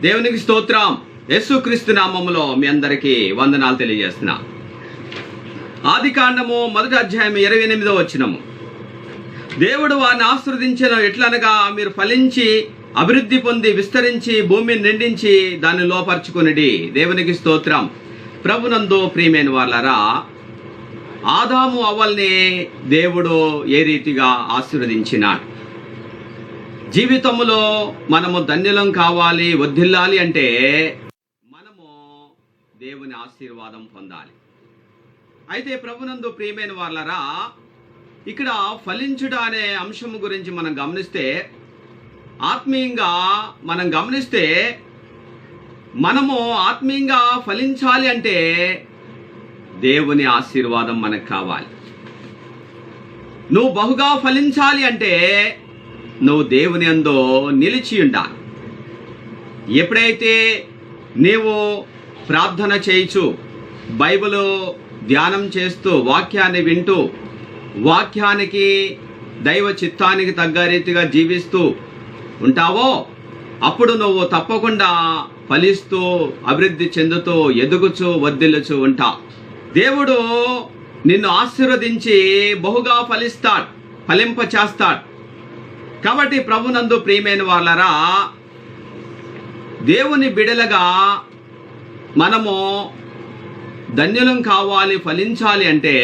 దేవునికి స్తోత్రం. యేసుక్రీస్తు నామములో మీ అందరికీ వందనాలు తెలియజేస్తున్నా. ఆదికాండము 1వ అధ్యాయం 28వ వచనము. దేవుడు వారిని ఆశీర్వదించెను ఎట్లనగా, మీరు ఫలించి అభివృద్ధి పొంది విస్తరించి భూమిని నిండించి దాన్ని లోపరుచుకొనిడి. దేవునికి స్తోత్రం. ప్రభునందు ప్రియమైన వాళ్ళారా, ఆదాము అవ్వల్ని దేవుడు ఏ రీతిగా ఆశీర్వదించినాడు. జీవితంలో మనము ధన్యులం కావాలి, వర్ధిల్లాలి అంటే మనము దేవుని ఆశీర్వాదం పొందాలి. అయితే ప్రభునందు ప్రియమైన వాళ్ళరా, ఇక్కడ ఫలించుట అనే అంశము గురించి మనం గమనిస్తే, ఆత్మీయంగా మనం గమనిస్తే, మనము ఆత్మీయంగా ఫలించాలి అంటే దేవుని ఆశీర్వాదం మనకు కావాలి. నువ్వు బహుగా ఫలించాలి అంటే నువ్వు దేవుని యందు నిలిచి ఉండాలి. ఎప్పుడైతే నీవు ప్రార్థన చేయించు, బైబిల్ ధ్యానం చేస్తూ, వాక్యాన్ని వింటూ, వాక్యానికి దైవ చిత్తానికి తగ్గ రీతిగా జీవిస్తూ ఉంటావో, అప్పుడు నువ్వు తప్పకుండా ఫలిస్తూ అభివృద్ధి చెందుతూ ఎదుగుచూ వర్ధిల్లుచూ ఉంటావు. దేవుడు నిన్ను ఆశీర్వదించి బహుగా ఫలింప చేస్తాడు. కాబట్టి ప్రభునందు ప్రియమైన వాళ్ళరా, దేవుని బిడలగా మనము ధన్యులం కావాలి, ఫలించాలి అంటే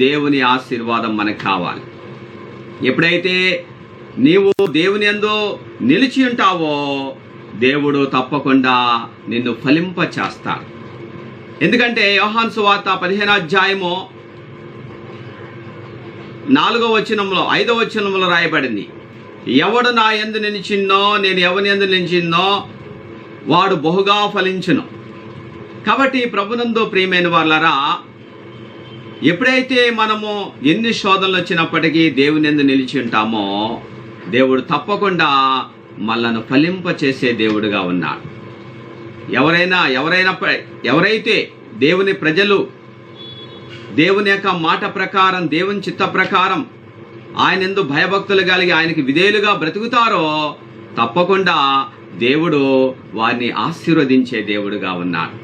దేవుని ఆశీర్వాదం మనకు కావాలి. ఎప్పుడైతే నీవు దేవుని యందు నిలిచి ఉంటావో, దేవుడు తప్పకుండా నిన్ను ఫలింప చేస్తాడు. ఎందుకంటే యోహాను సువార్త 15వ అధ్యాయము 4వ వచనంలో 5వ వచనంలో రాయబడింది, ఎవడు నా యందు నిలిచిన్నో, నేను ఎవని యందు నిలిచిన్నో వాడు బహుగా ఫలించును. కాబట్టి ప్రభునందు ప్రియమైన వాళ్ళరా, ఎప్పుడైతే మనము ఎన్ని శోధనలు వచ్చినప్పటికీ దేవుని యందు నిలిచి ఉంటామో, దేవుడు తప్పకుండా మనల్ని ఫలింప చేసే దేవుడుగా ఉన్నాడు. ఎవరైతే దేవుని ప్రజలు దేవుని యొక్క మాట ప్రకారం, దేవుని చిత్త ప్రకారం ఆయన యందు భయభక్తులు కలిగి ఆయనకి విధేయులుగా బ్రతుకుతారో, తప్పకుండా దేవుడు వారిని ఆశీర్వదించే దేవుడుగా ఉన్నాడు.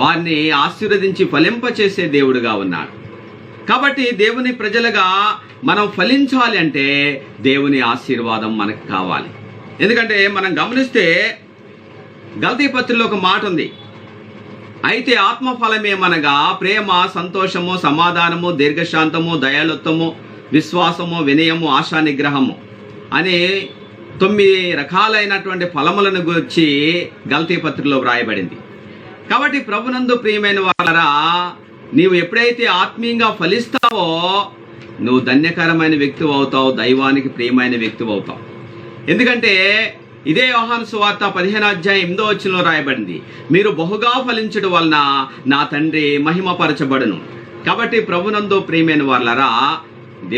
వారిని ఆశీర్వదించి ఫలింప చేసే దేవుడుగా ఉన్నాడు. కాబట్టి దేవుని ప్రజలుగా మనం ఫలించాలి అంటే దేవుని ఆశీర్వాదం మనకు కావాలి. ఎందుకంటే మనం గమనిస్తే గలతీ పత్రికలో ఒక మాట ఉంది, అయితే ఆత్మఫలమేమనగా ప్రేమ, సంతోషము, సమాధానము, దీర్ఘశాంతము, దయాళుత్వము, విశ్వాసము, వినయము, ఆశా నిగ్రహము అనే 9 రకాలైనటువంటి ఫలములను గురించి గలతీ పత్రికలో వ్రాయబడింది. కాబట్టి ప్రభునందు ప్రియమైన వాళ్ళరా, నీవు ఎప్పుడైతే ఆత్మీయంగా ఫలిస్తావో నువ్వు ధన్యకరమైన వ్యక్తి అవుతావు, దైవానికి ప్రియమైన వ్యక్తి అవుతావు. ఎందుకంటే ఇదే యోహాను సువార్త 15వ అధ్యాయం 8వ వచనంలో రాయబడింది, మీరు బహుగా ఫలించడం వలన నా తండ్రి మహిమపరచబడును. కాబట్టి ప్రభునందు ప్రియమైన వాళ్ళరా,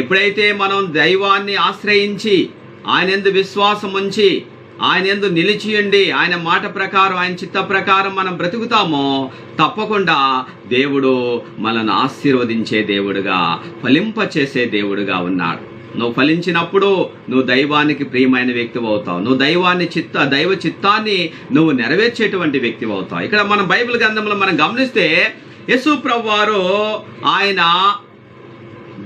ఎప్పుడైతే మనం దైవాన్ని ఆశ్రయించి ఆయన యందు విశ్వాసం ఉంచి ఆయన యందు నిలిచి ఉండి ఆయన మాట ప్రకారం, ఆయన చిత్త ప్రకారం మనం బ్రతుకుతామో, తప్పకుండా దేవుడు మనల్ని ఆశీర్వదించే దేవుడుగా, ఫలింప చేసే దేవుడుగా ఉన్నాడు. నువ్వు ఫలించినప్పుడు నువ్వు దైవానికి ప్రియమైన వ్యక్తి అవుతావు. నువ్వు దైవ చిత్తాన్ని నువ్వు నెరవేర్చేటువంటి వ్యక్తి అవుతావు. ఇక్కడ మనం బైబిల్ గ్రంథంలో మనం గమనిస్తే, యేసు ప్రభువారు ఆయన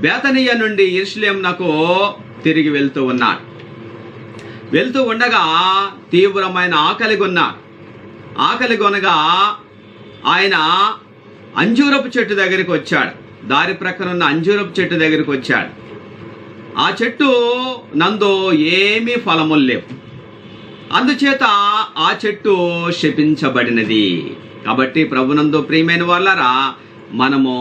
బేతనీయ నుండి యెరూషలేమునకు తిరిగి వెళ్తూ ఉన్నాడు. వెళ్తూ ఉండగా తీవ్రమైన ఆకలి కొనగా ఆయన అంజూరపు చెట్టు దగ్గరికి వచ్చాడు. దారి ప్రక్కన ఉన్న అంజూరపు చెట్టు దగ్గరికి వచ్చాడు. ఆ చెట్టు నందు ఏమీ ఫలములు లేవు. అందుచేత ఆ చెట్టు శపించబడినది. కాబట్టి ప్రభునందు ప్రియమైన వాళ్ళరా, మనము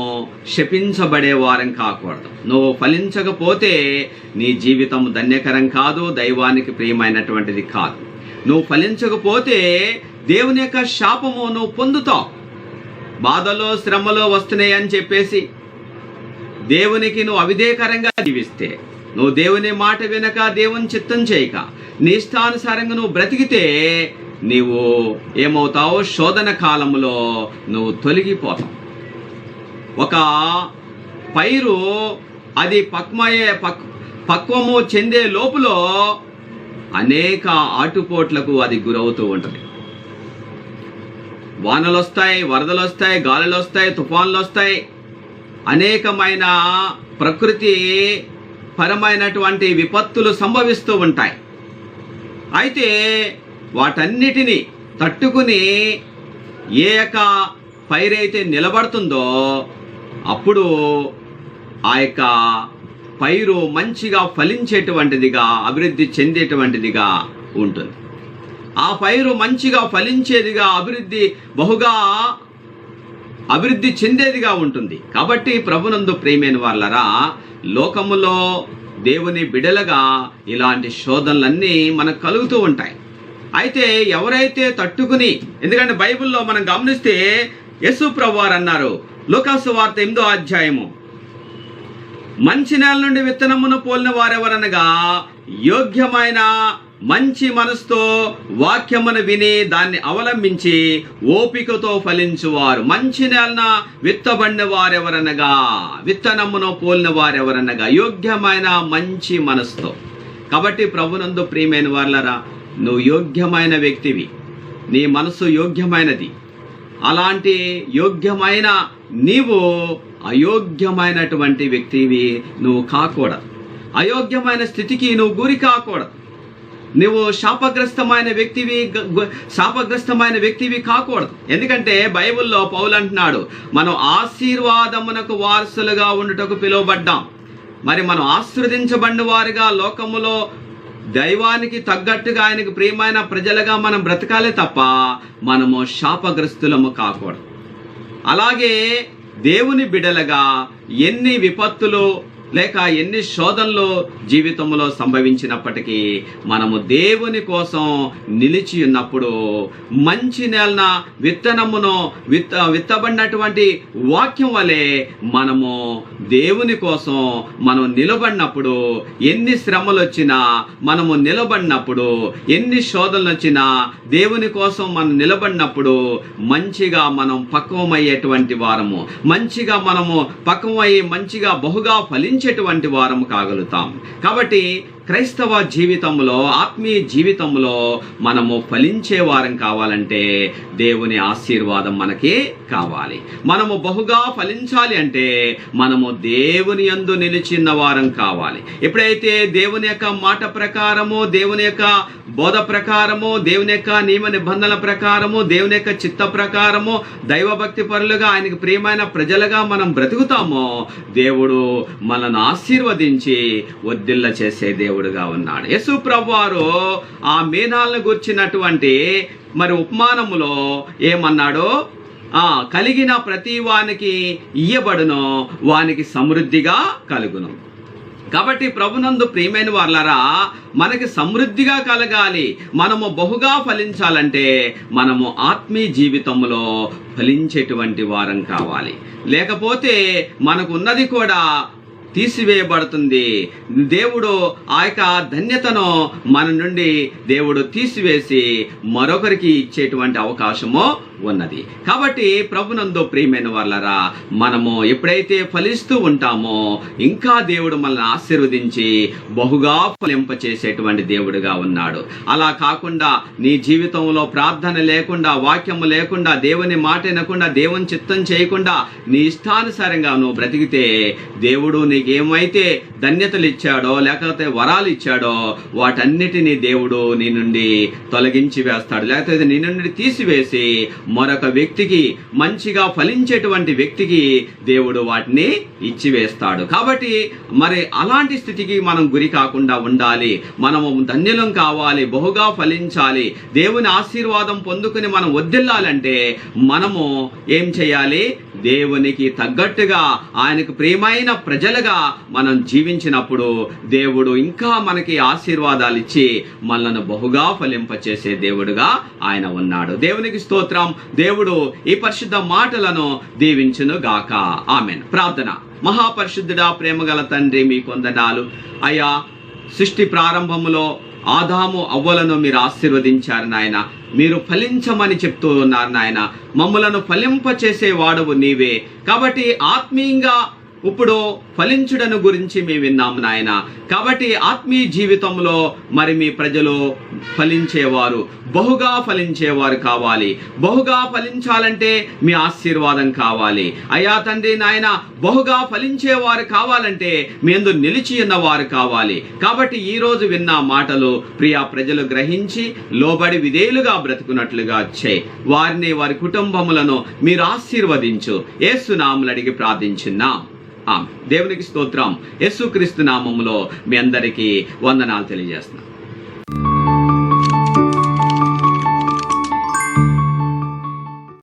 శపించబడే వారం కాకూడదు. నువ్వు ఫలించకపోతే నీ జీవితం ధన్యకరం కాదు, దైవానికి ప్రియమైనటువంటిది కాదు. నువ్వు ఫలించకపోతే దేవుని యొక్క శాపము నువ్వు పొందుతావు. బాధలో శ్రమలో వస్తున్నాయి అని చెప్పేసి దేవునికి నువ్వు అవిధేయకరంగా జీవిస్తే, నువ్వు దేవుని మాట వినక, దేవుని చిత్తం చేయక, నీ ఇష్టానుసారంగా నువ్వు బ్రతికితే నీవు ఏమవుతావు? శోధన కాలంలో నువ్వు తొలగిపోతావు. ఒక పైరు అది పక్వము చెందే లోపులో అనేక ఆటుపోట్లకు అది గురవుతూ ఉంటుంది. వానలు వస్తాయి, వరదలు వస్తాయి, గాలులు వస్తాయి, తుఫాన్లు వస్తాయి, అనేకమైన ప్రకృతి పరమైనటువంటి విపత్తులు సంభవిస్తూ ఉంటాయి. అయితే వాటన్నిటినీ తట్టుకుని ఏ యొక్క పైరైతే నిలబడుతుందో అప్పుడు ఆ యొక్క పైరు మంచిగా ఫలించేటువంటిదిగా, అభివృద్ధి చెందేటువంటిదిగా ఉంటుంది. ఆ పైరు మంచిగా ఫలించేదిగా, బహుగా అభివృద్ధి చెందేదిగా ఉంటుంది. కాబట్టి ప్రభునందు ప్రియమైన వాళ్ళరా, లోకములో దేవుని బిడలగా ఇలాంటి శోధనలన్నీ మనకు కలుగుతూ ఉంటాయి. అయితే ఎవరైతే తట్టుకుని, ఎందుకంటే బైబిల్లో మనం గమనిస్తే యేసు ప్రభువారు అన్నారు, లూకాసు వార్త 8వ అధ్యాయము, మంచి నేల నుండి విత్తనమును పోలిన వారెవరనగా యోగ్యమైన మంచి మనసుతో వాక్యమును విని దాన్ని అవలంబించి ఓపికతో ఫలించువారు. మంచి నేలన విత్తబడిన వారెవరనగా, విత్తనమును పోలిన వారెవరనగా యోగ్యమైన మంచి మనసుతో. కాబట్టి ప్రభునందు ప్రియమైన వాళ్ళరా, నువ్వు యోగ్యమైన వ్యక్తివి, నీ మనసు యోగ్యమైనది. అలాంటి యోగ్యమైన నీవు అయోగ్యమైనటువంటి వ్యక్తివి నువ్వు కాకూడదు. అయోగ్యమైన స్థితికి నువ్వు గురి కాకూడదు. నువ్వు శాపగ్రస్తమైన వ్యక్తివి కాకూడదు. ఎందుకంటే బైబిల్లో పౌలు అంటున్నాడు, మనం ఆశీర్వాదమునకు వారసులుగా ఉండుటకు పిలువబడ్డాం. మరి మనం ఆశీర్వదించబడిన వారిగా లోకములో దైవానికి తగ్గట్టుగా ఆయనకు ప్రియమైన ప్రజలుగా మనం బ్రతకాలే తప్ప మనము శాపగ్రస్తులము కాకూడదు. అలాగే దేవుని బిడలగా ఎన్ని విపత్తులు లేక ఎన్ని శోధనలు జీవితంలో సంభవించినప్పటికీ మనము దేవుని కోసం నిలిచి ఉన్నప్పుడు, మంచి నేలన విత్తనమును విత్తబడినటువంటి వాక్యం వలె మనము దేవుని కోసం మనం నిలబడినప్పుడు, ఎన్ని శ్రమలు వచ్చినా మనము నిలబడినప్పుడు, ఎన్ని శోధనలు వచ్చినా దేవుని కోసం మనం నిలబడినప్పుడు మంచిగా మనం పక్వమయ్యేటువంటి వారము, మంచిగా మనము పక్వమయ్యి మంచిగా బహుగా ఫలించేటువంటి వారము కాగలుగుతాం. కాబట్టి క్రైస్తవ జీవితంలో, ఆత్మీయ జీవితంలో మనము ఫలించే వారం కావాలంటే దేవుని ఆశీర్వాదం మనకి కావాలి. మనము బహుగా ఫలించాలి అంటే మనము దేవుని యందు నిలిచిన వారం కావాలి. ఎప్పుడైతే దేవుని యొక్క మాట ప్రకారము, దేవుని యొక్క బోధ ప్రకారము, దేవుని యొక్క నియమ నిబంధనల ప్రకారము, దేవుని యొక్క చిత్త ప్రకారము దైవభక్తి పరులుగా, ఆయనకు ప్రియమైన ప్రజలుగా మనం బ్రతుకుతామో దేవుడు మనల్ని ఆశీర్వదించి వర్ధిల్ల చేసే దేవుడుగా ఉన్నాడు. యేసు ప్రభువారు ఆ మేనాలను గుర్చినటువంటి మరి ఉపమానములో ఏమన్నాడో, కలిగిన ప్రతి వానికి ఇయ్యబడును, వానికి సమృద్ధిగా కలుగును. కాబట్టి ప్రభునందు ప్రియమైన వాళ్ళరా, మనకి సమృద్ధిగా కలగాలి, మనము బహుగా ఫలించాలంటే మనము ఆత్మీయ జీవితంలో ఫలించేటువంటి వారం కావాలి. లేకపోతే మనకు ఉన్నది కూడా తీసివేయబడుతుంది. దేవుడు ఆ యొక్క ధన్యతను మన నుండి దేవుడు తీసివేసి మరొకరికి ఇచ్చేటువంటి అవకాశము ఉన్నది. కాబట్టి ప్రభునందు ప్రియమైన వాళ్ళరా, మనము ఎప్పుడైతే ఫలిస్తూ ఉంటామో ఇంకా దేవుడు మనల్ని ఆశీర్వదించి బహుగా ఫలింప చేసేటువంటి దేవుడుగా ఉన్నాడు. అలా కాకుండా నీ జీవితంలో ప్రార్థన లేకుండా, వాక్యము లేకుండా, దేవుని మాట వినకుండా, దేవుని చిత్తం చేయకుండా నీ ఇష్టానుసారంగా నువ్వు బ్రతికితే దేవుడు నీకేమైతే ధన్యతలు ఇచ్చాడో లేకపోతే వరాలు ఇచ్చాడో వాటన్నిటినీ దేవుడు నీ నుండి తొలగించి వేస్తాడు. లేకపోతే నీ నుండి తీసివేసి మరొక వ్యక్తికి, మంచిగా ఫలించేటువంటి వ్యక్తికి దేవుడు వాటిని ఇచ్చివేస్తాడు. కాబట్టి మరి అలాంటి స్థితికి మనం గురి కాకుండా ఉండాలి. మనము ధన్యులం కావాలి, బహుగా ఫలించాలి, దేవుని ఆశీర్వాదం పొందుకుని మనం వర్ధిల్లాలంటే మనము ఏం చేయాలి? దేవునికి తగ్గట్టుగా, ఆయనకు ప్రియమైన ప్రజలుగా మనం జీవించినప్పుడు దేవుడు ఇంకా మనకి ఆశీర్వాదాలు ఇచ్చి మనల్ని బహుగా ఫలింపచేసే దేవుడుగా ఆయన ఉన్నాడు. దేవునికి స్తోత్రం. దేవుడు ఈ పరిశుద్ధ మాటలను దీవించును గాక. ఆమెన్. ప్రార్థన. మహాపరిశుద్ధుడా, ప్రేమగల తండ్రి, మీకు వందనాలు అయ్యా. సృష్టి ప్రారంభములో ఆదాము అవ్వలను మీరు ఆశీర్వదించారు నాయన. మీరు ఫలించమని చెప్తూ ఉన్నారు నాయన. మమ్ములను ఫలింప చేసే వాడవు నీవే. కాబట్టి ఆత్మీయంగా ఇప్పుడు ఫలించుడను గురించి మేము విన్నాము నాయన. కాబట్టి ఆత్మీయ జీవితంలో మరి మీ ప్రజలు ఫలించేవారు, బహుగా ఫలించేవారు కావాలి. బహుగా ఫలించాలంటే మీ ఆశీర్వాదం కావాలి అయ్యా తండ్రి నాయన. బహుగా ఫలించేవారు కావాలంటే మీ యందు నిలిచి ఉన్నవారు కావాలి. కాబట్టి ఈ రోజు విన్న మాటలు ప్రియా ప్రజలు గ్రహించి లోబడి విధేయులుగా బ్రతుకున్నట్లుగా చేయి. వారిని, వారి కుటుంబములను మీరు ఆశీర్వదించు. యేసు నామములో అడిగి ప్రార్థించున్నాం. దేవునికి స్తోత్రం. యేసుక్రీస్తు నామములో మీ అందరికీ వందనాలు తెలియజేస్తున్నాం.